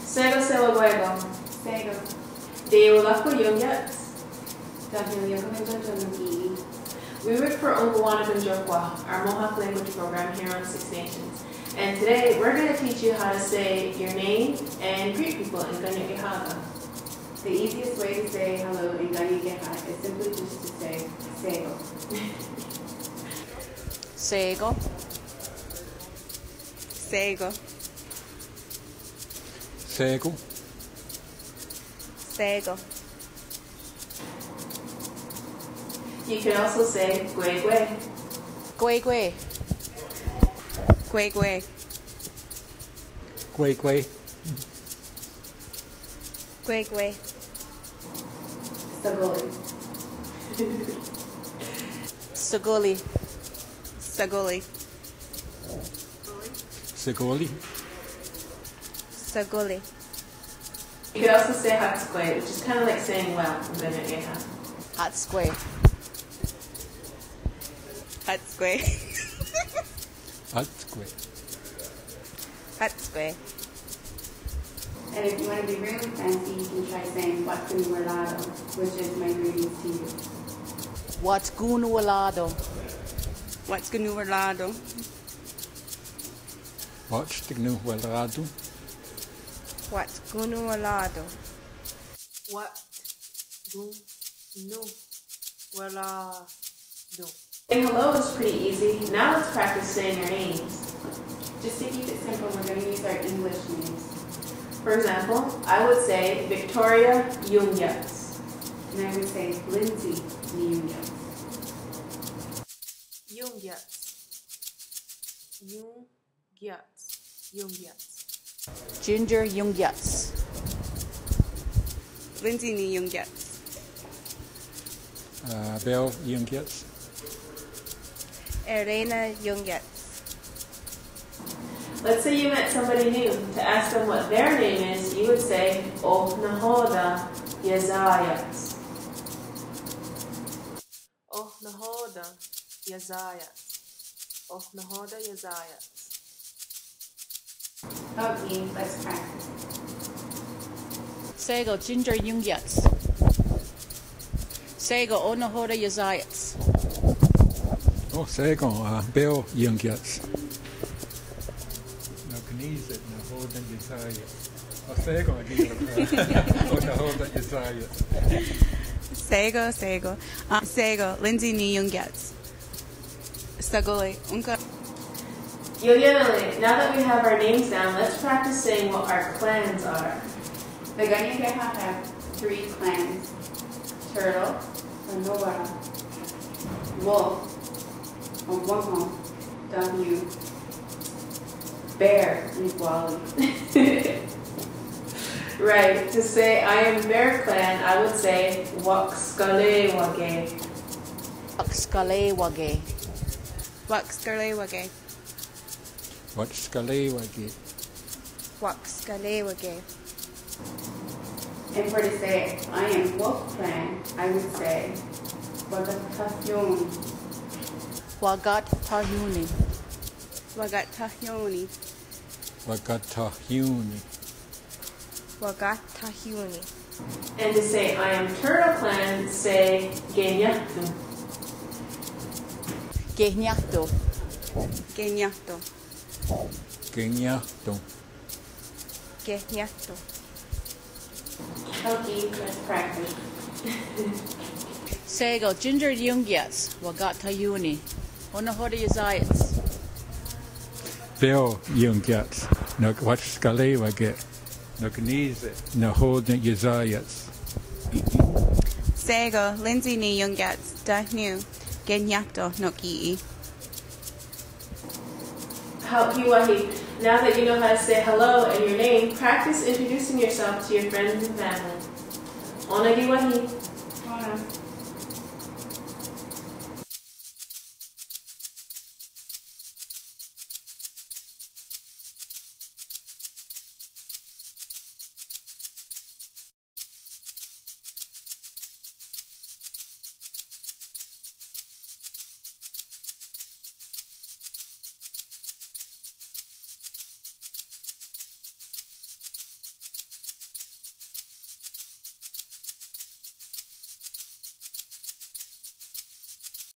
Sego sewa guego. Sego. Deo lako yungyats. Dahil yung We work for Kanyen'keha, our Mohawk language program here on Six Nations. And today we're going to teach you how to say your name and greet people in Kanyen'keha. The easiest way to say hello in Kanyen'keha is simply just to say Sego. Sego. Sego. Sego. Sego. You can also say gwe gwe. Gwe gwe. Gwe gwe. Gwe gwe. Gwe gwe. Sagoli. Sagoli. Segoli. Sagoli. Sagoli. You could also say hatskwe, which is kind of like saying well in Kanyen'keha. Hot square. Hot square. Atskwe. Hot square. And if you want to be really fancy, you can try saying Watsunuwalado, which is my greetings to you. What's gunualado? What's gunualado? Watch the new Welradu. What's gunualado? What? Saying hello is pretty easy. Now let's practice saying your names. Just to keep it simple, we're going to use our English names. For example, I would say Victoria Yungyats. And I would say Lindsay Nyungyats. Yungyats. Yungyats. Yungyats. Ginger Yungyats. Lindsay ni Yungyats. Bill Yungyats. Elena Yungyats. Let's say you met somebody new. To ask them what their name is, you would say Oh Nahoda Yazayats. Oh Nahoda Yazayats. Oh Nahoda Yazayats. Okay, let's practice. Sego Ginger Yungyats. Sego Onahoda Yazayats. Oh, Sego, Bill Yungyats. No Kanisa, no Hoden Yesaya. Oh, Sego, oh, no Hoden Yesaya. Sego, Sego. Sego, Lindsay ni Yungyats. Sagoli, unka. Yoyele, now that we have our names down, let's practice saying what our clans are. The Kanyen'keha have 3 clans. Turtle, Pandora, Wolf, Omomo, W, Bear, Niguali. Right, to say I am Bear Clan, I would say Wakskale-wage. Wakskale-wage. Wakskale-wage. What's Scalewagi? Wakskale-wage. And for to say I am Wolf Clan, I would say Wagatahyon. Wagatahuni. Wagatahuni. Wagatahuni. Wagatahuni. And to say I am Turtle Clan, say Genyaktu. Genyakto. Genyakto. Genyato. Genyakto. Okay, let's practice. Sego Ginger Yungyats. Wagatahuni. Onahoda Yazayats. Bill Yungyats. No, what's Scalewagi? No Kanisa, no Hoden Yesayats. Sego Lindsay ni Yungyats. Dahnu. Genyakto no ki'i. Haukiwahi. Now that you know how to say hello and your name, practice introducing yourself to your friends and family. Onagiwahi.